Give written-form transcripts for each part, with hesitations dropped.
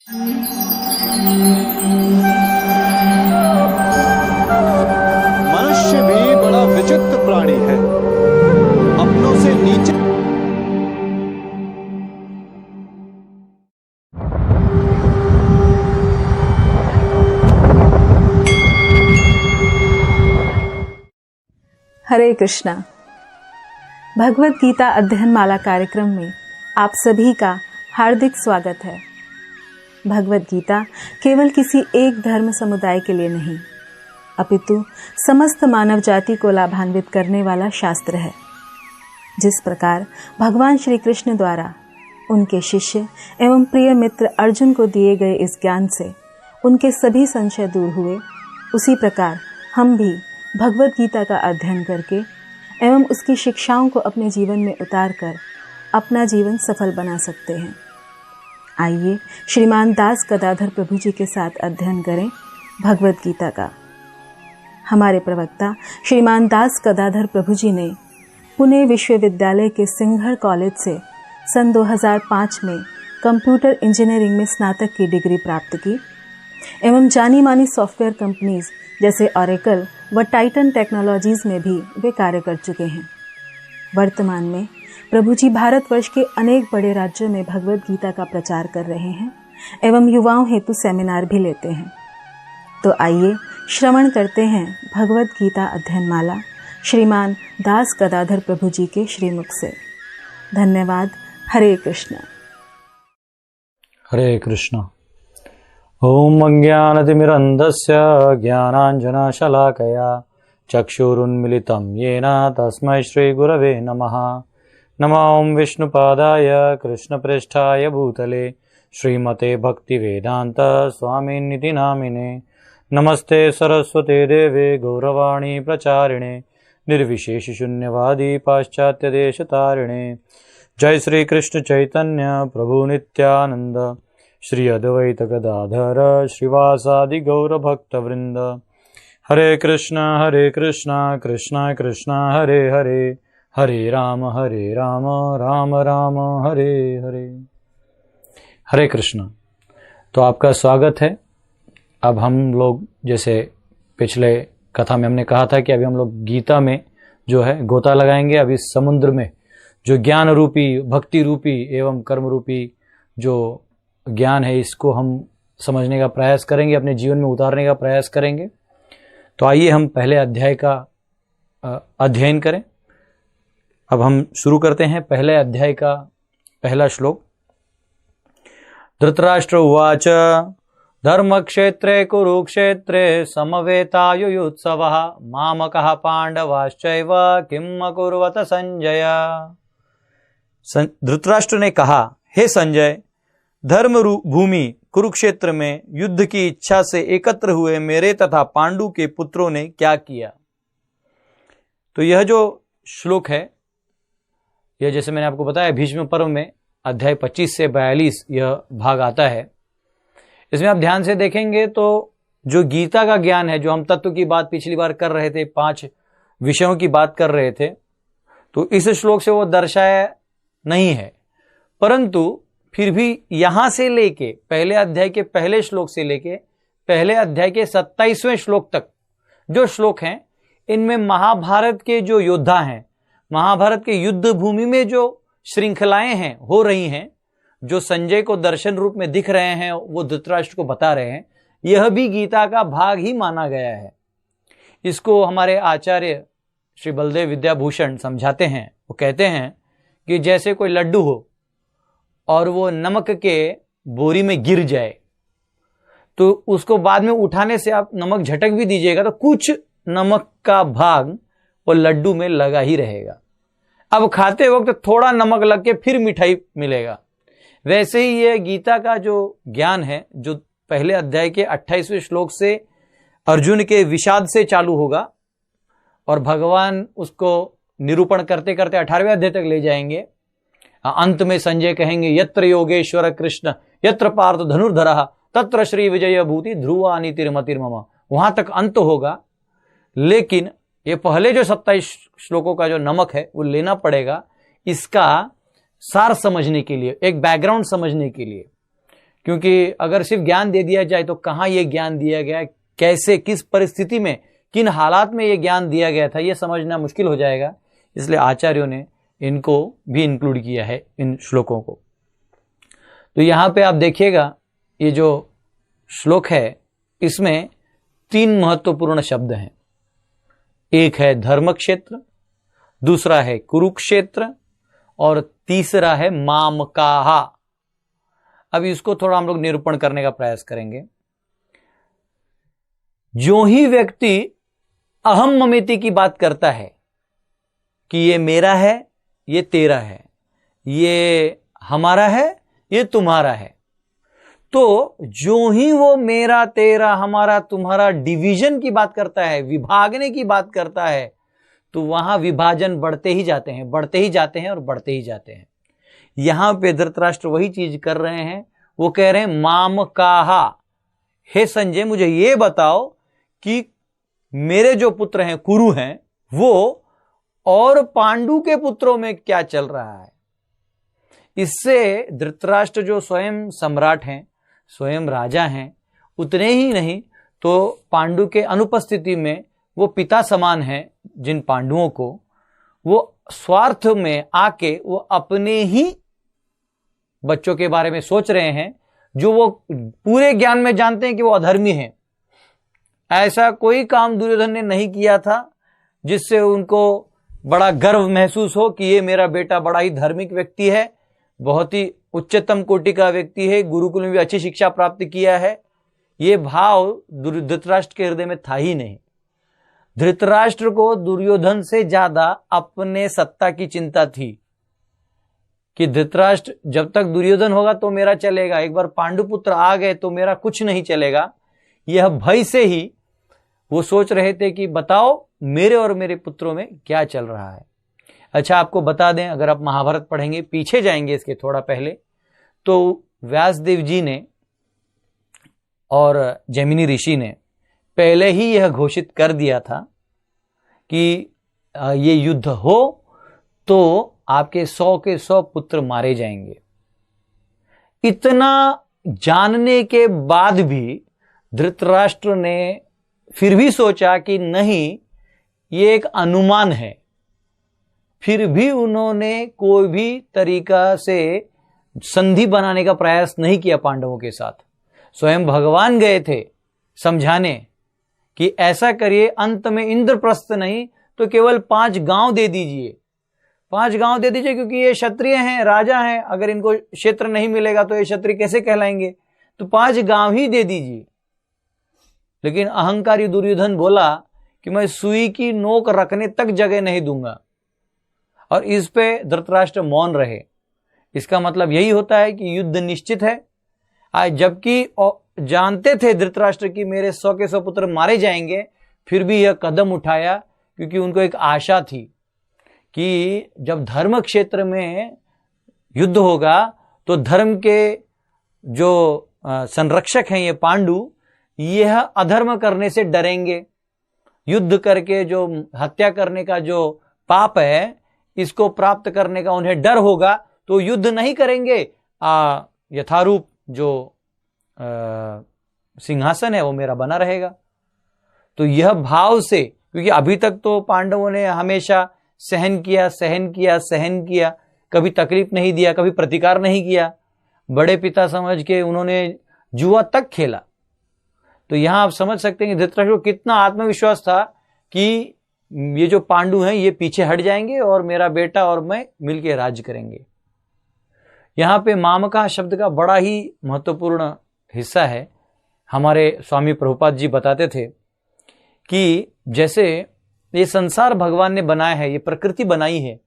मनुष्य भी बड़ा विचित्र प्राणी है। अपनों से नीचे हरे कृष्णा। भगवत गीता अध्ययन माला कार्यक्रम में आप सभी का हार्दिक स्वागत है। भगवत गीता केवल किसी एक धर्म समुदाय के लिए नहीं, अपितु समस्त मानव जाति को लाभान्वित करने वाला शास्त्र है। जिस प्रकार भगवान श्री कृष्ण द्वारा उनके शिष्य एवं प्रिय मित्र अर्जुन को दिए गए इस ज्ञान से उनके सभी संशय दूर हुए, उसी प्रकार हम भी भगवत गीता का अध्ययन करके एवं उसकी शिक्षाओं को अपने जीवन में उतार कर अपना जीवन सफल बना सकते हैं। आइए श्रीमान दास गदाधर प्रभु जी के साथ अध्ययन करें भगवत गीता का। हमारे प्रवक्ता श्रीमान दास गदाधर प्रभु जी ने पुणे विश्वविद्यालय के सिंघर कॉलेज से सन 2005 में कंप्यूटर इंजीनियरिंग में स्नातक की डिग्री प्राप्त की एवं जानी मानी सॉफ्टवेयर कंपनीज जैसे ऑरेकल व टाइटन टेक्नोलॉजीज में भी वे कार्य कर चुके हैं। वर्तमान में प्रभु जी भारतवर्ष के अनेक बड़े राज्यों में भगवत गीता का प्रचार कर रहे हैं एवं युवाओं हेतु सेमिनार भी लेते हैं। तो आइए श्रवण करते हैं भगवत गीता अध्ययन माला श्रीमान दास गदाधर प्रभु जी के श्रीमुख से। धन्यवाद। हरे कृष्ण। हरे कृष्ण। ओम अज्ञानतिमिरन्धस्य ज्ञानाञ्जनशलाकया चक्षुरुन्मिलितं येन तस्मै श्रीगुरवे नमः। नमो ओं विष्णुपादाय कृष्णप्रेष्ठाय भूतले श्रीमते भक्तिवेदान्त स्वामिनिति नामिने। नमस्ते सरस्वते देवे गौरवाणी प्रचारिणे निर्विशेषशून्यवादी पाश्चात्यदेशतारिणे। जय श्री कृष्ण चैतन्य प्रभु नित्यानंद श्री अद्वैत गदाधर श्रीवासादि गौर भक्त वृंद। हरे कृष्णा कृष्णा कृष्णा हरे हरे, हरे राम राम राम हरे हरे। हरे कृष्ण। तो आपका स्वागत है। अब हम लोग जैसे पिछले कथा में हमने कहा था कि अभी हम लोग गीता में जो है गोता लगाएंगे। अभी समुद्र में जो ज्ञान रूपी भक्ति रूपी एवं कर्म रूपी जो ज्ञान है इसको हम समझने का प्रयास करेंगे, अपने जीवन में उतारने का प्रयास करेंगे। तो आइए हम पहले अध्याय का अध्ययन करें। अब हम शुरू करते हैं पहले अध्याय का पहला श्लोक। धृतराष्ट्र उवाच धर्मक्षेत्रे कुरुक्षेत्रे समवेतायुयुत्सवः मामकः पांडवाश्चैव किम अकुर्वत संजय। धृतराष्ट्र ने कहा, हे संजय, धर्म भूमि कुरुक्षेत्र में युद्ध की इच्छा से एकत्र हुए मेरे तथा पांडु के पुत्रों ने क्या किया। तो यह जो श्लोक है, यह जैसे मैंने आपको बताया भीष्म पर्व में अध्याय 25 से 42 यह भाग आता है। इसमें आप ध्यान से देखेंगे तो जो गीता का ज्ञान है, जो हम तत्व की बात पिछली बार कर रहे थे, 5 विषयों की बात कर रहे थे, तो इस श्लोक से वो दर्शाया नहीं है। परंतु फिर भी यहां से लेके पहले अध्याय के पहले श्लोक से लेके पहले अध्याय के 27वें श्लोक तक जो श्लोक हैं, इनमें महाभारत के जो योद्धा हैं, महाभारत के युद्ध भूमि में जो श्रृंखलाएं हैं हो रही हैं, जो संजय को दर्शन रूप में दिख रहे हैं, वो धृतराष्ट्र को बता रहे हैं, यह भी गीता का भाग ही माना गया है। इसको हमारे आचार्य श्री बलदेव विद्याभूषण समझाते हैं। वो कहते हैं कि जैसे कोई लड्डू हो और वो नमक के बोरी में गिर जाए, तो उसको बाद में उठाने से आप नमक झटक भी दीजिएगा तो कुछ नमक का भाग वो लड्डू में लगा ही रहेगा। अब खाते वक्त थोड़ा नमक लग के फिर मिठाई मिलेगा। वैसे ही ये गीता का जो ज्ञान है, जो पहले अध्याय के 28वें श्लोक से अर्जुन के विषाद से चालू होगा और भगवान उसको निरूपण करते करते 18वें अध्याय तक ले जाएंगे। अंत में संजय कहेंगे, यत्र योगेश्वर कृष्ण यत्र पार्थ धनुर्धरः तत्र श्री विजय भूति ध्रुवा नीतिर्मतिर्मम। वहां तक अंत होगा। लेकिन ये पहले जो 27 श्लोकों का जो नमक है वो लेना पड़ेगा, इसका सार समझने के लिए, एक बैकग्राउंड समझने के लिए। क्योंकि अगर सिर्फ ज्ञान दे दिया जाए तो कहाँ ये ज्ञान दिया गया, कैसे, किस परिस्थिति में, किन हालात में ये ज्ञान दिया गया था, ये समझना मुश्किल हो जाएगा। इसलिए आचार्यों ने इनको भी इंक्लूड किया है इन श्लोकों को। तो यहाँ पे आप देखिएगा ये जो श्लोक है इसमें 3 महत्वपूर्ण शब्द हैं। एक है धर्म क्षेत्र, दूसरा है कुरुक्षेत्र और तीसरा है मामकाहा। अब इसको थोड़ा हम लोग निरूपण करने का प्रयास करेंगे। जो ही व्यक्ति अहम ममेति की बात करता है कि ये मेरा है, ये तेरा है, ये हमारा है, ये तुम्हारा है, तो जो ही वो मेरा, तेरा, हमारा, तुम्हारा डिवीजन की बात करता है, विभागने की बात करता है, तो वहां विभाजन बढ़ते ही जाते हैं, बढ़ते ही जाते हैं और बढ़ते ही जाते हैं। यहां पे धृतराष्ट्र वही चीज कर रहे हैं। वो कह रहे हैं माम काहा, हे संजय मुझे ये बताओ कि मेरे जो पुत्र हैं, कुरु हैं, वो और पांडु के पुत्रों में क्या चल रहा है। इससे धृतराष्ट्र जो स्वयं सम्राट हैं, स्वयं राजा हैं, उतने ही नहीं तो पांडु के अनुपस्थिति में वो पिता समान हैं जिन पांडुओं को, वो स्वार्थ में आके वो अपने ही बच्चों के बारे में सोच रहे हैं, जो वो पूरे ज्ञान में जानते हैं कि वो अधर्मी हैं। ऐसा कोई काम दुर्योधन ने नहीं किया था जिससे उनको बड़ा गर्व महसूस हो कि ये मेरा बेटा बड़ा ही धार्मिक व्यक्ति है, बहुत ही उच्चतम कोटि का व्यक्ति है, गुरुकुल में भी अच्छी शिक्षा प्राप्त किया है। ये भाव धृतराष्ट्र के हृदय में था ही नहीं। धृतराष्ट्र को दुर्योधन से ज्यादा अपने सत्ता की चिंता थी कि धृतराष्ट्र जब तक दुर्योधन होगा तो मेरा चलेगा, एक बार पांडुपुत्र आ गए तो मेरा कुछ नहीं चलेगा। यह भय से ही वो सोच रहे थे कि बताओ मेरे और मेरे पुत्रों में क्या चल रहा है। अच्छा, आपको बता दें, अगर आप महाभारत पढ़ेंगे, पीछे जाएंगे इसके थोड़ा पहले, तो व्यासदेव जी ने और जैमिनी ऋषि ने पहले ही यह घोषित कर दिया था कि ये युद्ध हो तो आपके 100 के 100 पुत्र मारे जाएंगे। इतना जानने के बाद भी धृतराष्ट्र ने फिर भी सोचा कि नहीं, ये एक अनुमान है। फिर भी उन्होंने कोई भी तरीका से संधि बनाने का प्रयास नहीं किया पांडवों के साथ। स्वयं भगवान गए थे समझाने कि ऐसा करिए, अंत में इंद्रप्रस्थ नहीं तो केवल 5 गांव दे दीजिए, 5 गांव दे दीजिए, क्योंकि ये क्षत्रिय हैं, राजा हैं, अगर इनको क्षेत्र नहीं मिलेगा तो ये क्षत्रिय कैसे कहलाएंगे, तो 5 गांव ही दे दीजिए। लेकिन अहंकारी दुर्योधन बोला कि मैं सुई की नोक रखने तक जगह नहीं दूंगा, और इस पे धृतराष्ट्र मौन रहे। इसका मतलब यही होता है कि युद्ध निश्चित है। आज जबकि जानते थे धृतराष्ट्र की मेरे 100 के 100 पुत्र मारे जाएंगे, फिर भी यह कदम उठाया क्योंकि उनको एक आशा थी कि जब धर्म क्षेत्र में युद्ध होगा तो धर्म के जो संरक्षक हैं ये पांडु, यह अधर्म करने से डरेंगे। युद्ध करके जो हत्या करने का जो पाप है, इसको प्राप्त करने का उन्हें डर होगा, तो युद्ध नहीं करेंगे। यथारूप जो सिंहासन है वो मेरा बना रहेगा। तो यह भाव से, क्योंकि अभी तक तो पांडवों ने हमेशा सहन किया, कभी तकलीफ नहीं दिया, कभी प्रतिकार नहीं किया, बड़े पिता समझ के उन्होंने जुआ तक खेला। तो यहां आप समझ सकते हैं कि धृतराष्ट्र को कितना आत्मविश्वास था कि ये जो पांडु हैं ये पीछे हट जाएंगे और मेरा बेटा और मैं मिलकर राज्य करेंगे। यहां पे मामका शब्द का बड़ा ही महत्वपूर्ण हिस्सा है। हमारे स्वामी प्रभुपाद जी बताते थे कि जैसे ये संसार भगवान ने बनाया है, ये प्रकृति बनाई है,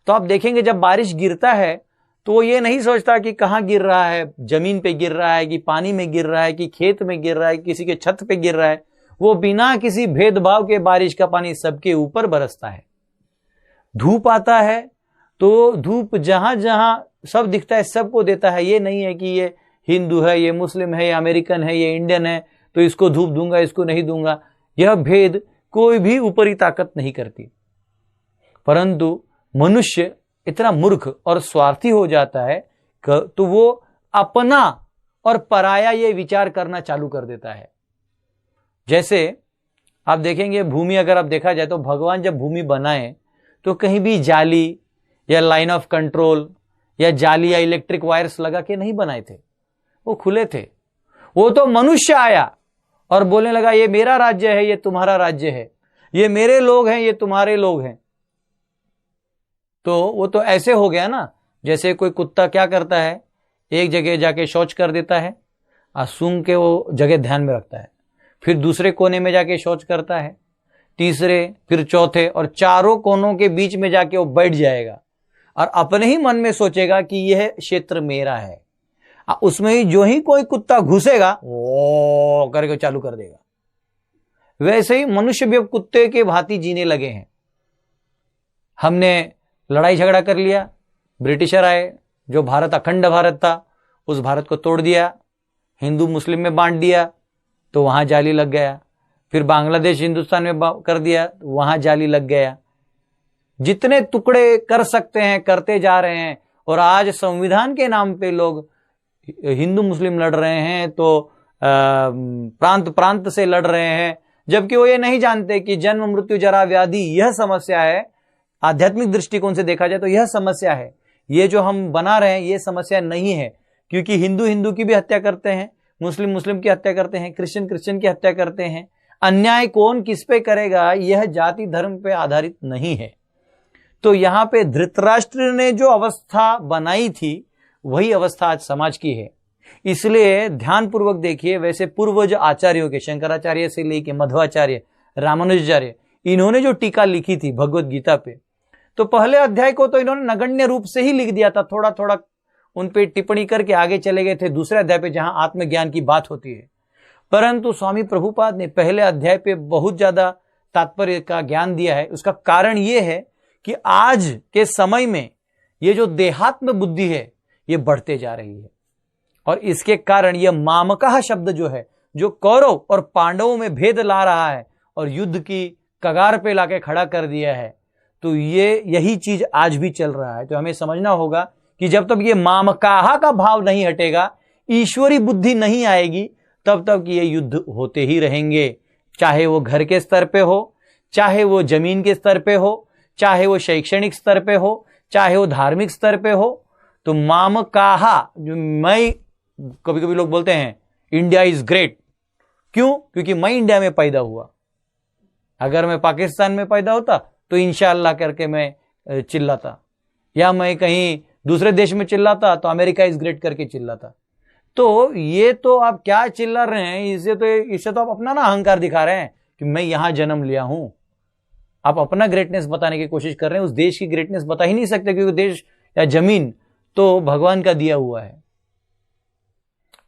तो आप देखेंगे जब बारिश गिरता है तो वो ये नहीं सोचता कि कहाँ गिर रहा है, जमीन पे गिर रहा है कि पानी में गिर रहा है कि खेत में गिर रहा है, किसी के छत पे गिर रहा है। वो बिना किसी भेदभाव के बारिश का पानी सबके ऊपर बरसता है। धूप आता है तो धूप जहां जहां सब दिखता है सबको देता है। ये नहीं है कि ये हिंदू है, ये मुस्लिम है, ये अमेरिकन है, ये इंडियन है, तो इसको धूप दूंगा, इसको नहीं दूंगा। यह भेद कोई भी ऊपरी ताकत नहीं करती। परंतु मनुष्य इतना मूर्ख और स्वार्थी हो जाता है तो वो अपना और पराया ये विचार करना चालू कर देता है। जैसे आप देखेंगे भूमि, अगर आप देखा जाए तो भगवान जब भूमि बनाए तो कहीं भी जाली या लाइन ऑफ कंट्रोल या जाली या इलेक्ट्रिक वायर्स लगा के नहीं बनाए थे, वो खुले थे। वो तो मनुष्य आया और बोलने लगा ये मेरा राज्य है, ये तुम्हारा राज्य है, ये मेरे लोग हैं, ये तुम्हारे लोग हैं। तो वो तो ऐसे हो गया ना, जैसे कोई कुत्ता क्या करता है, एक जगह जाके शौच कर देता है और सूंघ के वो जगह ध्यान में रखता है, फिर दूसरे कोने में जाके शौच करता है, तीसरे, फिर चौथे, और चारों कोनों के बीच में जाके वो बैठ जाएगा और अपने ही मन में सोचेगा कि यह क्षेत्र मेरा है। उसमें ही जो ही कोई कुत्ता घुसेगा वो करके चालू कर देगा। वैसे ही मनुष्य भी अब कुत्ते के भांति जीने लगे हैं। हमने लड़ाई झगड़ा कर लिया, ब्रिटिशर आए, जो भारत अखंड भारत था उस भारत को तोड़ दिया, हिंदू मुस्लिम में बांट दिया तो वहां जाली लग गया, फिर बांग्लादेश हिंदुस्तान में कर दिया तो वहां जाली लग गया। जितने टुकड़े कर सकते हैं करते जा रहे हैं, और आज संविधान के नाम पे लोग हिंदू मुस्लिम लड़ रहे हैं, तो प्रांत प्रांत से लड़ रहे हैं, जबकि वो ये नहीं जानते कि जन्म मृत्यु जरा व्याधि यह समस्या है। आध्यात्मिक दृष्टिकोण से देखा जाए तो यह समस्या है। ये जो हम बना रहे हैं ये समस्या नहीं है, क्योंकि हिंदू हिंदू की भी हत्या करते हैं, मुस्लिम मुस्लिम की हत्या करते हैं, क्रिश्चियन क्रिश्चियन की हत्या करते हैं। अन्याय कौन किस पे करेगा, यह जाति धर्म पे आधारित नहीं है। तो यहां पे धृतराष्ट्र ने जो अवस्था बनाई थी वही अवस्था आज समाज की है। इसलिए ध्यानपूर्वक देखिए, वैसे पूर्वज आचार्यों के, शंकराचार्य से लेके मध्वाचार्य, रामानुजाचार्य, इन्होंने जो टीका लिखी थी भगवत गीता पे, तो पहले अध्याय को तो इन्होंने नगण्य रूप से ही लिख दिया था, थोड़ा थोड़ा उन पे टिप्पणी करके आगे चले गए थे दूसरे अध्याय पे जहां आत्मज्ञान की बात होती है। परंतु स्वामी प्रभुपाद ने पहले अध्याय पे बहुत ज्यादा तात्पर्य का ज्ञान दिया है। उसका कारण यह है कि आज के समय में ये जो देहात्म बुद्धि है ये बढ़ते जा रही है, और इसके कारण यह मामकाह शब्द जो है, जो कौरव और पांडवों में भेद ला रहा है और युद्ध की कगार पे लाके खड़ा कर दिया है, तो यही चीज आज भी चल रहा है। तो हमें समझना होगा कि जब तक ये मामकाहा का भाव नहीं हटेगा, ईश्वरी बुद्धि नहीं आएगी, तब तक ये युद्ध होते ही रहेंगे। चाहे वो घर के स्तर पे हो, चाहे वो जमीन के स्तर पे हो, चाहे वो शैक्षणिक स्तर पे हो, चाहे वो धार्मिक स्तर पे हो। तो मामकाहा, जो मैं, कभी कभी लोग बोलते हैं इंडिया इज ग्रेट, क्यों? क्योंकि मैं इंडिया में पैदा हुआ। अगर मैं पाकिस्तान में पैदा होता तो इंशाअल्लाह करके मैं चिल्लाता, या मैं कहीं दूसरे देश में चिल्लाता तो अमेरिका इज ग्रेट करके चिल्लाता। तो ये तो आप क्या चिल्ला रहे हैं, इससे तो आप अपना ना अहंकार दिखा रहे हैं कि मैं यहां जन्म लिया हूं। आप अपना ग्रेटनेस बताने की कोशिश कर रहे हैं, उस देश की ग्रेटनेस बता ही नहीं सकते, क्योंकि देश या जमीन तो भगवान का दिया हुआ है।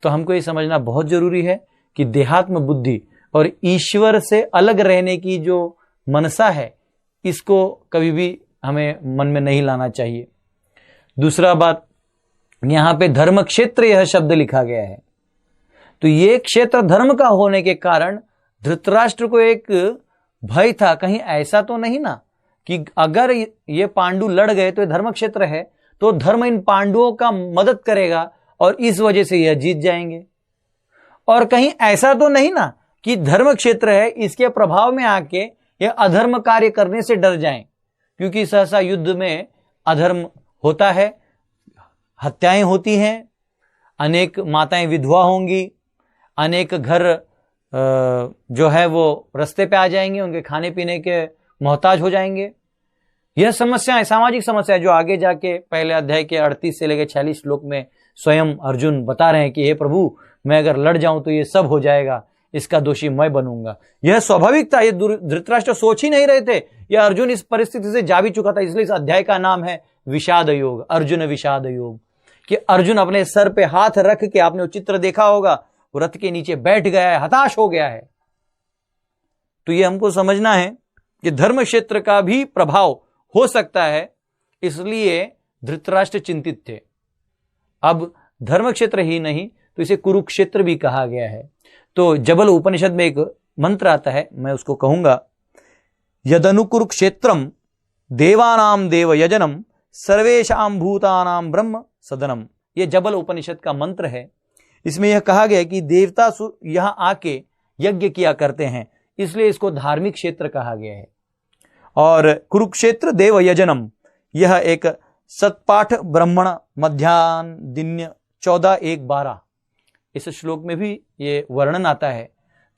तो हमको ये समझना बहुत जरूरी है कि देहात्म बुद्धि और ईश्वर से अलग रहने की जो मनसा है, इसको कभी भी हमें मन में नहीं लाना चाहिए। दूसरा बात, यहां पे धर्म क्षेत्र यह शब्द लिखा गया है, तो ये क्षेत्र धर्म का होने के कारण धृतराष्ट्र को एक भय था, कहीं ऐसा तो नहीं ना कि अगर ये पांडु लड़ गए तो ये धर्म क्षेत्र है, तो धर्म इन पांडुओं का मदद करेगा और इस वजह से यह जीत जाएंगे। और कहीं ऐसा तो नहीं ना कि धर्म क्षेत्र है, इसके प्रभाव में आके यह अधर्म कार्य करने से डर जाएं, क्योंकि सहसा युद्ध में अधर्म होता है, हत्याएं होती हैं, अनेक माताएं विधवा होंगी, अनेक घर जो है वो रास्ते पे आ जाएंगे, उनके खाने पीने के मोहताज हो जाएंगे। यह समस्याएं, सामाजिक समस्या जो आगे जाके पहले अध्याय के 38 से लेकर 46 श्लोक में स्वयं अर्जुन बता रहे हैं कि हे प्रभु, मैं अगर लड़ जाऊं तो ये सब हो जाएगा, इसका दोषी मैं बनूंगा। यह स्वाभाविक था, ये धृतराष्ट्र सोच ही नहीं रहे थे, यह अर्जुन इस परिस्थिति से जा भी चुका था। इसलिए इस अध्याय का नाम है विषाद योग, अर्जुन विषाद योग, कि अर्जुन अपने सर पे हाथ रख के, आपने वो चित्र देखा होगा, वो रथ के नीचे बैठ गया है, हताश हो गया है। तो ये हमको समझना है कि धर्म क्षेत्र का भी प्रभाव हो सकता है, इसलिए धृतराष्ट्र चिंतित थे। अब धर्म क्षेत्र ही नहीं तो इसे कुरुक्षेत्र भी कहा गया है। तो जबल उपनिषद में एक मंत्र आता है, मैं उसको कहूंगा, यदनु कुरुक्षेत्रम देवानाम देव यजनम सर्वेशाम भूतानाम ब्रह्म सदनम। ये जबल उपनिषद का मंत्र है। इसमें यह कहा गया कि देवता यहां आके यज्ञ किया करते हैं, इसलिए इसको धार्मिक क्षेत्र कहा गया है। और कुरुक्षेत्र देव यजनम, यह एक सतपाठ ब्राह्मण मध्यान्ह दिन्य 14:1-12 इस श्लोक में भी ये वर्णन आता है।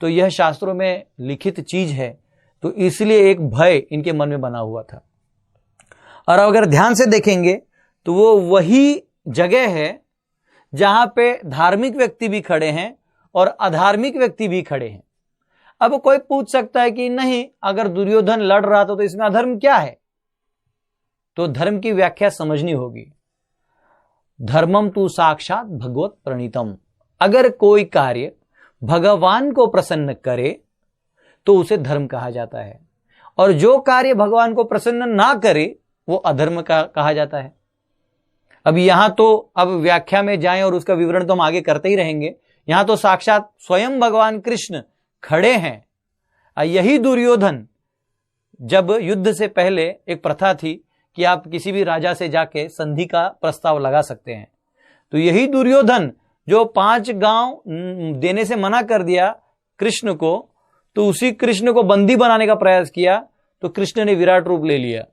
तो यह शास्त्रों में लिखित चीज है, तो इसलिए एक भय इनके मन में बना हुआ था। और अगर ध्यान से देखेंगे तो वो वही जगह है जहां पे धार्मिक व्यक्ति भी खड़े हैं और अधार्मिक व्यक्ति भी खड़े हैं। अब कोई पूछ सकता है कि नहीं, अगर दुर्योधन लड़ रहा था तो इसमें अधर्म क्या है? तो धर्म की व्याख्या समझनी होगी। धर्मम तु साक्षात भगवत प्रणीतम, अगर कोई कार्य भगवान को प्रसन्न करे तो उसे धर्म कहा जाता है, और जो कार्य भगवान को प्रसन्न ना करे वो अधर्म का कहा जाता है। अब यहां तो अब व्याख्या में जाएं और उसका विवरण तो हम आगे करते ही रहेंगे। यहां तो साक्षात स्वयं भगवान कृष्ण खड़े हैं। यही दुर्योधन, जब युद्ध से पहले एक प्रथा थी कि आप किसी भी राजा से जाके संधि का प्रस्ताव लगा सकते हैं, तो यही दुर्योधन जो 5 गांव देने से मना कर दिया कृष्ण को, तो उसी कृष्ण को बंदी बनाने का प्रयास किया, तो कृष्ण ने विराट रूप ले लिया।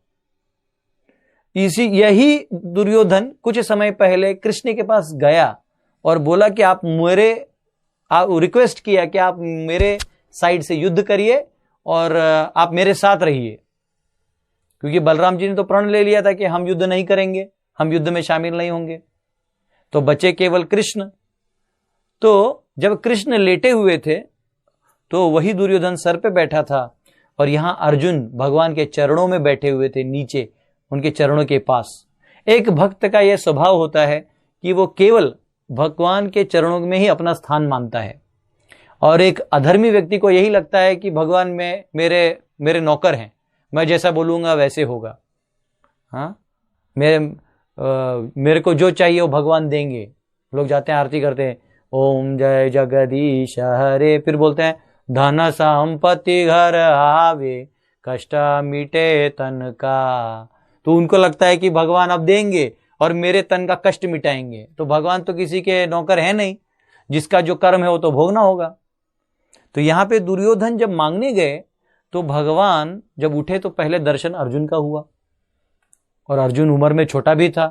यही दुर्योधन कुछ समय पहले कृष्ण के पास गया और बोला कि आप रिक्वेस्ट किया कि आप मेरे साइड से युद्ध करिए और आप मेरे साथ रहिए, क्योंकि बलराम जी ने तो प्रण ले लिया था कि हम युद्ध नहीं करेंगे, हम युद्ध में शामिल नहीं होंगे, तो बचे केवल कृष्ण। तो जब कृष्ण लेटे हुए थे तो वही दुर्योधन सर पे बैठा था, और यहां अर्जुन भगवान के चरणों में बैठे हुए थे, नीचे उनके चरणों के पास। एक भक्त का यह स्वभाव होता है कि वो केवल भगवान के चरणों में ही अपना स्थान मानता है, और एक अधर्मी व्यक्ति को यही लगता है कि भगवान में मेरे नौकर हैं, मैं जैसा बोलूंगा वैसे होगा। हाँ, मेरे को जो चाहिए वो भगवान देंगे। लोग जाते हैं आरती करते हैं, ओम जय जगदीश हरे, फिर बोलते हैं धन संपत्ति घर आवे, कष्ट मिटे तन का। तो उनको लगता है कि भगवान अब देंगे और मेरे तन का कष्ट मिटाएंगे। तो भगवान तो किसी के नौकर है नहीं, जिसका जो कर्म है वो तो भोगना होगा। तो यहां पे दुर्योधन जब मांगने गए तो भगवान जब उठे तो पहले दर्शन अर्जुन का हुआ, और अर्जुन उम्र में छोटा भी था।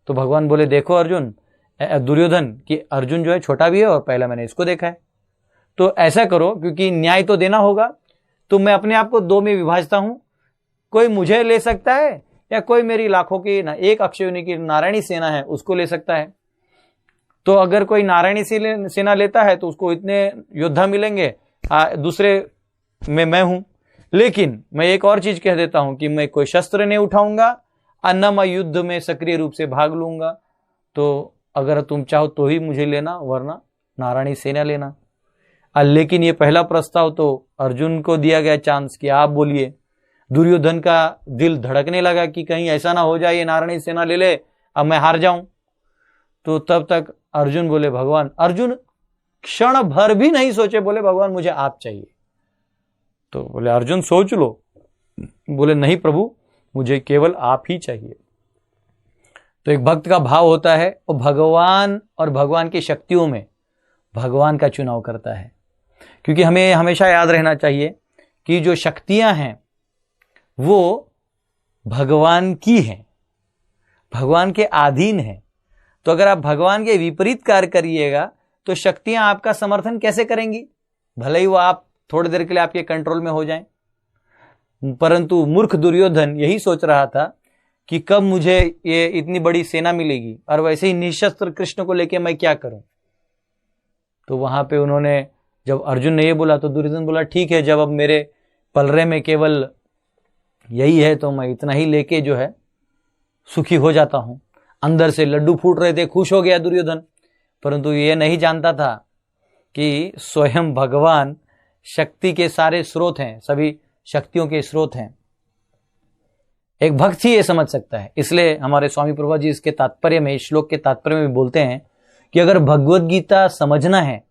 तो भगवान बोले देखो अर्जुन, दुर्योधन कि अर्जुन जो है छोटा भी है और पहला मैंने इसको देखा है, तो ऐसा करो, क्योंकि न्याय तो देना होगा, तो मैं अपने आप को 2 में विभाजता हूं, कोई मुझे ले सकता है या कोई मेरी लाखों की एक अक्षयोनि की नारायणी सेना है उसको ले सकता है। तो अगर कोई नारायणी सेना लेता है तो उसको इतने योद्धा मिलेंगे, दूसरे में मैं हूं। लेकिन मैं एक और चीज कह देता हूं कि मैं कोई शस्त्र नहीं उठाऊंगा, न मैं युद्ध में सक्रिय रूप से भाग लूंगा। तो अगर तुम चाहो तो ही मुझे लेना, वरना नारायणी सेना लेना। लेकिन ये पहला प्रस्ताव तो अर्जुन को दिया गया चांस कि आप बोलिए। दुर्योधन का दिल धड़कने लगा कि कहीं ऐसा ना हो जाए ये नारायणी सेना ले ले, अब मैं हार जाऊं। तो तब तक अर्जुन बोले भगवान, अर्जुन क्षण भर भी नहीं सोचे, बोले भगवान मुझे आप चाहिए। तो बोले अर्जुन सोच लो, बोले नहीं प्रभु, मुझे केवल आप ही चाहिए। तो एक भक्त का भाव होता है वो भगवान और भगवान की शक्तियों में भगवान का चुनाव करता है, क्योंकि हमें हमेशा याद रहना चाहिए कि जो शक्तियां हैं वो भगवान की हैं, भगवान के अधीन हैं। तो अगर आप भगवान के विपरीत कार्य करिएगा तो शक्तियां आपका समर्थन कैसे करेंगी? भले ही वो आप थोड़ी देर के लिए आपके कंट्रोल में हो जाएं। परंतु मूर्ख दुर्योधन यही सोच रहा था कि कब मुझे ये इतनी बड़ी सेना मिलेगी, और वैसे ही निशस्त्र कृष्ण को लेके मैं क्या करूं। तो वहां पे उन्होंने, जब अर्जुन ने ये बोला तो दुर्योधन बोला ठीक है, जब अब मेरे पलरे में केवल यही है तो मैं इतना ही लेके जो है सुखी हो जाता हूं। अंदर से लड्डू फूट रहे थे, खुश हो गया दुर्योधन। परंतु ये नहीं जानता था कि स्वयं भगवान शक्ति के सारे स्रोत हैं, सभी शक्तियों के स्रोत हैं। एक भक्त ही ये समझ सकता है। इसलिए हमारे स्वामी प्रभुपाद जी इसके तात्पर्य में, इस श्लोक के तात्पर्य में भी बोलते हैं कि अगर भगवत गीता समझना है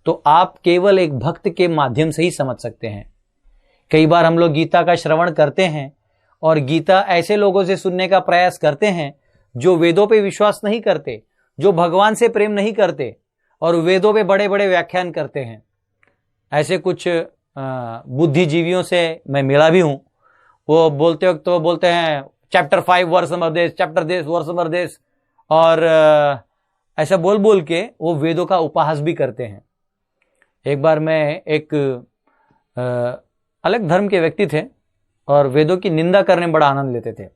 तो आप केवल एक भक्त के माध्यम से ही समझ सकते हैं। कई बार हम लोग गीता का श्रवण करते हैं और गीता ऐसे लोगों से सुनने का प्रयास करते हैं जो वेदों पे विश्वास नहीं करते, जो भगवान से प्रेम नहीं करते, और वेदों पे बड़े बड़े व्याख्यान करते हैं। ऐसे कुछ बुद्धिजीवियों से मैं मिला भी हूं। वो बोलते वक्त तो बोलते हैं chapter 5 verse number this, chapter this verse number this, और ऐसा बोल बोल के वो वेदों का उपहास भी करते हैं। एक बार मैं एक अलग धर्म के व्यक्ति थे और वेदों की निंदा करने में बड़ा आनंद लेते थे।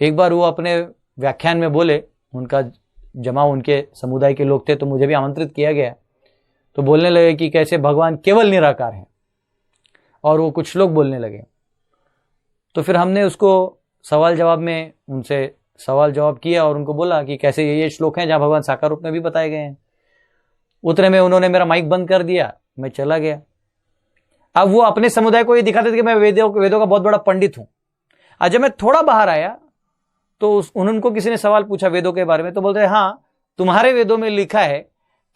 एक बार वो अपने व्याख्यान में बोले, उनका जमा उनके समुदाय के लोग थे तो मुझे भी आमंत्रित किया गया। तो बोलने लगे कि कैसे भगवान केवल निराकार है, और वो कुछ श्लोक बोलने लगे। तो फिर हमने उसको सवाल जवाब में उनसे सवाल जवाब किया और उनको बोला कि कैसे ये श्लोक हैं जहां भगवान साकार रूप में भी बताए गए हैं। उतने में उन्होंने मेरा माइक बंद कर दिया, मैं चला गया। अब वो अपने समुदाय को ये दिखाते थे कि मैं वेदों का बहुत बड़ा पंडित हूं। आज जब मैं थोड़ा बाहर आया तो उनको किसी ने सवाल पूछा वेदों के बारे में, तो बोलते हैं हाँ, तुम्हारे वेदों में लिखा है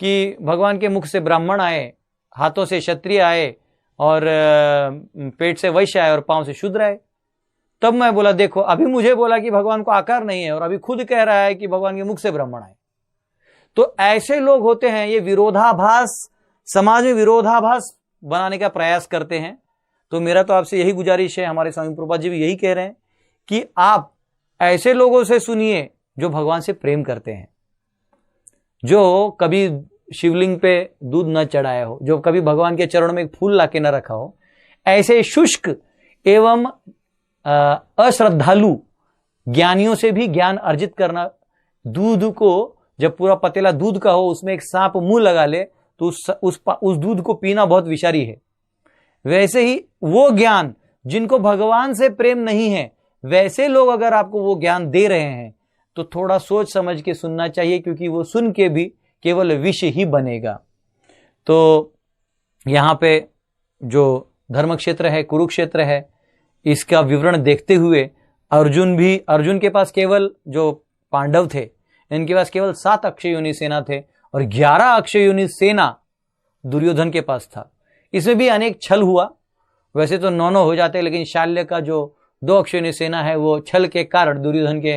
कि भगवान के मुख से ब्राह्मण आए, हाथों से क्षत्रिय आए, और पेट से वैश्य आए और पांव से शूद्र आए। तब मैं बोला देखो, अभी मुझे बोला कि भगवान को आकार नहीं है और अभी खुद कह रहा है कि भगवान के मुख से ब्राह्मण आए। तो ऐसे लोग होते हैं, ये विरोधाभास, समाज में विरोधाभास बनाने का प्रयास करते हैं। तो मेरा तो आपसे यही गुजारिश है, हमारे स्वामी प्रभुपाद जी भी यही कह रहे हैं कि आप ऐसे लोगों से सुनिए जो भगवान से प्रेम करते हैं, जो कभी शिवलिंग पे दूध न चढ़ाया हो, जो कभी भगवान के चरणों में एक फूल लाके न रखा हो। ऐसे शुष्क एवं अश्रद्धालु ज्ञानियों से भी ज्ञान अर्जित करना। दूध को जब पूरा पतीला दूध का हो, उसमें एक सांप मुंह लगा ले तो उस दूध को पीना बहुत विषारी है। वैसे ही वो ज्ञान जिनको भगवान से प्रेम नहीं है, वैसे लोग अगर आपको वो ज्ञान दे रहे हैं तो थोड़ा सोच समझ के सुनना चाहिए, क्योंकि वो सुन के भी केवल विष ही बनेगा। तो यहां पे जो धर्म क्षेत्र है, कुरुक्षेत्र है, इसका विवरण देखते हुए अर्जुन के पास केवल, जो पांडव थे इनके पास केवल 7 अक्षय योनि सेना थे और 11 अक्षय योनि सेना दुर्योधन के पास था। इसमें भी अनेक छल हुआ। वैसे तो 9 हो जाते, लेकिन शाल्य का जो 2 अक्षय योनि सेना है वो छल के कारण दुर्योधन के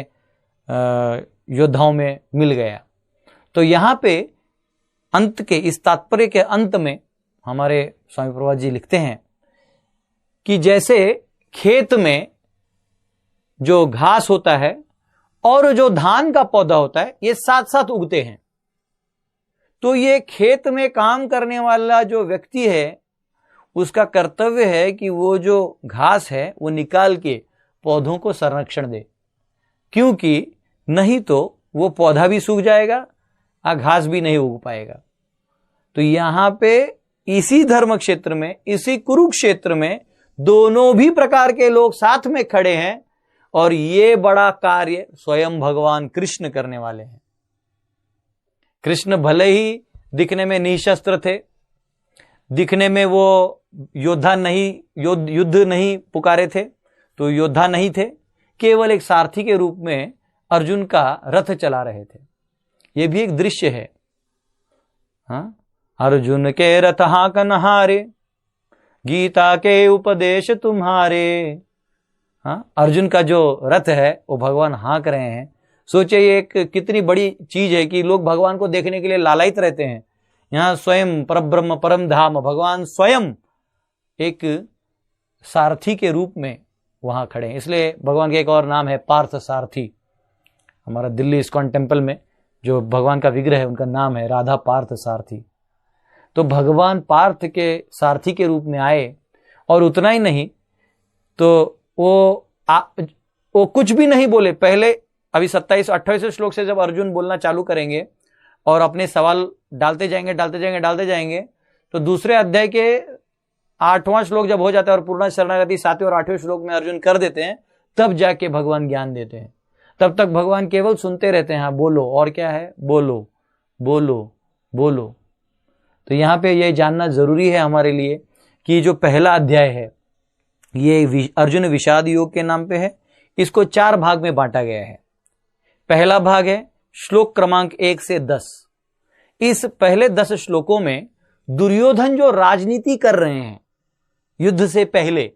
योद्धाओं में मिल गया। तो यहां पे अंत के, इस तात्पर्य के अंत में हमारे स्वामी प्रभुपाद जी लिखते हैं कि जैसे खेत में जो घास होता है और जो धान का पौधा होता है, ये साथ साथ उगते हैं। तो ये खेत में काम करने वाला जो व्यक्ति है, उसका कर्तव्य है कि वो जो घास है वो निकाल के पौधों को संरक्षण दे, क्योंकि नहीं तो वो पौधा भी सूख जाएगा और घास भी नहीं उग पाएगा। तो यहां पे इसी धर्म क्षेत्र में, इसी कुरुक्षेत्र में दोनों भी प्रकार के लोग साथ में खड़े हैं, और ये बड़ा कार्य स्वयं भगवान कृष्ण करने वाले हैं। कृष्ण भले ही दिखने में निशस्त्र थे, दिखने में वो योद्धा नहीं, युद्ध नहीं पुकारे थे, तो योद्धा नहीं थे, केवल एक सारथी के रूप में अर्जुन का रथ चला रहे थे। ये भी एक दृश्य है। हाँ, अर्जुन के रथ हाकन हारे, गीता के उपदेश तुम्हारे। हाँ, अर्जुन का जो रथ है वो भगवान हाँक रहे हैं। सोचिए ये एक कितनी बड़ी चीज है कि लोग भगवान को देखने के लिए लालायित रहते हैं। यहां स्वयं परब्रह्म परम धाम भगवान स्वयं एक सारथी के रूप में वहां खड़े हैं। इसलिए भगवान का एक और नाम है पार्थ सारथी। हमारा दिल्ली इस्कॉन टेम्पल में जो भगवान का विग्रह है उनका नाम है राधा पार्थ सारथी। तो भगवान पार्थ के सारथी के रूप में आए, और उतना ही नहीं तो वो कुछ भी नहीं बोले। पहले अभी 27-28 श्लोक से जब अर्जुन बोलना चालू करेंगे और अपने सवाल डालते जाएंगे, तो दूसरे अध्याय के 8वां श्लोक जब हो जाता है और पूर्ण शरणागति 7वें और 8वें श्लोक में अर्जुन कर देते हैं, तब जाके भगवान ज्ञान देते हैं। तब तक भगवान केवल सुनते रहते हैं, हाँ बोलो, और क्या है, बोलो बोलो बोलो। तो यहां पे ये जानना जरूरी है हमारे लिए कि जो पहला अध्याय है ये अर्जुन विषाद योग के नाम पे है। इसको 4 भाग में बांटा गया है। पहला भाग है श्लोक क्रमांक 1 से 10। इस पहले 10 श्लोकों में दुर्योधन जो राजनीति कर रहे हैं, युद्ध से पहले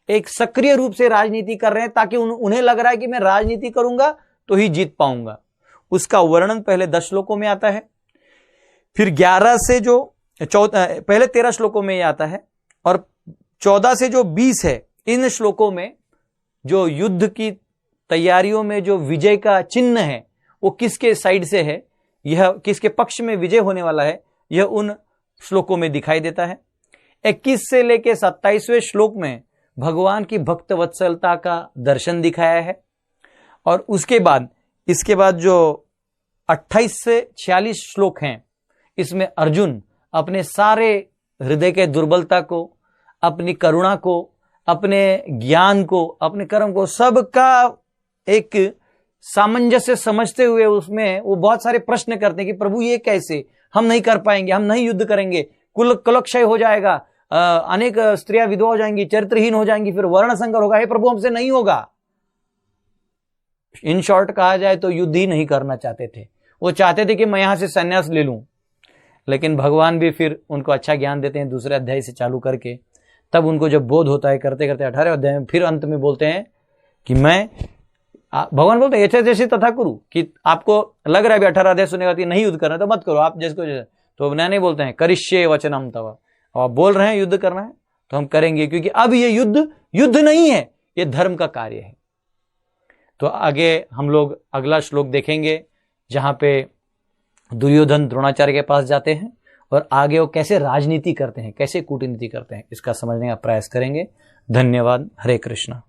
एक सक्रिय रूप से राजनीति कर रहे हैं, ताकि उन्हें लग रहा है कि मैं राजनीति करूंगा तो ही जीत पाऊंगा, उसका वर्णन पहले 10 श्लोकों में आता है। फिर 11 से जो पहले 13 श्लोकों में ये आता है, और 14 से जो 20 है, इन श्लोकों में जो युद्ध की तैयारियों में जो विजय का चिन्ह है वो किसके साइड से है, यह किसके पक्ष में विजय होने वाला है, यह उन श्लोकों में दिखाई देता है। 21 से लेकर 27वें श्लोक में भगवान की भक्त वत्सलता का दर्शन दिखाया है। और उसके बाद इसके बाद जो 28 से 46 श्लोक हैं, इसमें अर्जुन अपने सारे हृदय के दुर्बलता को, अपनी करुणा को, अपने ज्ञान को, अपने कर्म को, सबका एक सामंजस्य समझते हुए उसमें वो बहुत सारे प्रश्न करते हैं कि प्रभु ये कैसे, हम नहीं कर पाएंगे, हम नहीं युद्ध करेंगे, कुलक्षय हो जाएगा, अनेक स्त्रियां विधवा हो जाएंगी, चरित्रहीन हो जाएंगी, फिर वर्ण संकर होगा, हे प्रभु हमसे नहीं होगा। इन शॉर्ट कहा जाए तो युद्ध ही नहीं करना चाहते थे, वो चाहते थे कि मैं यहां से संन्यास ले लूं। लेकिन भगवान भी फिर उनको अच्छा ज्ञान देते हैं दूसरे अध्याय से चालू करके, तब उनको जब बोध होता है करते करते 18वें अध्याय में फिर अंत में बोलते हैं कि भगवान बोलते हैं जैसे तथा करूं, कि आपको लग रहा है 18 अध्याय सुनेगा कि नहीं युद्ध करना तो मत करो, आप जिसको जैसे, तो नहीं बोलते हैं करिष्ये वचनम तव, आप बोल रहे हैं युद्ध करना है तो हम करेंगे, क्योंकि अब ये युद्ध नहीं है, ये धर्म का कार्य है। तो आगे हम लोग अगला श्लोक देखेंगे जहां पे दुर्योधन द्रोणाचार्य के पास जाते हैं और आगे वो कैसे राजनीति करते हैं, कैसे कूटनीति करते हैं, इसका समझने का प्रयास करेंगे। धन्यवाद। हरे कृष्णा।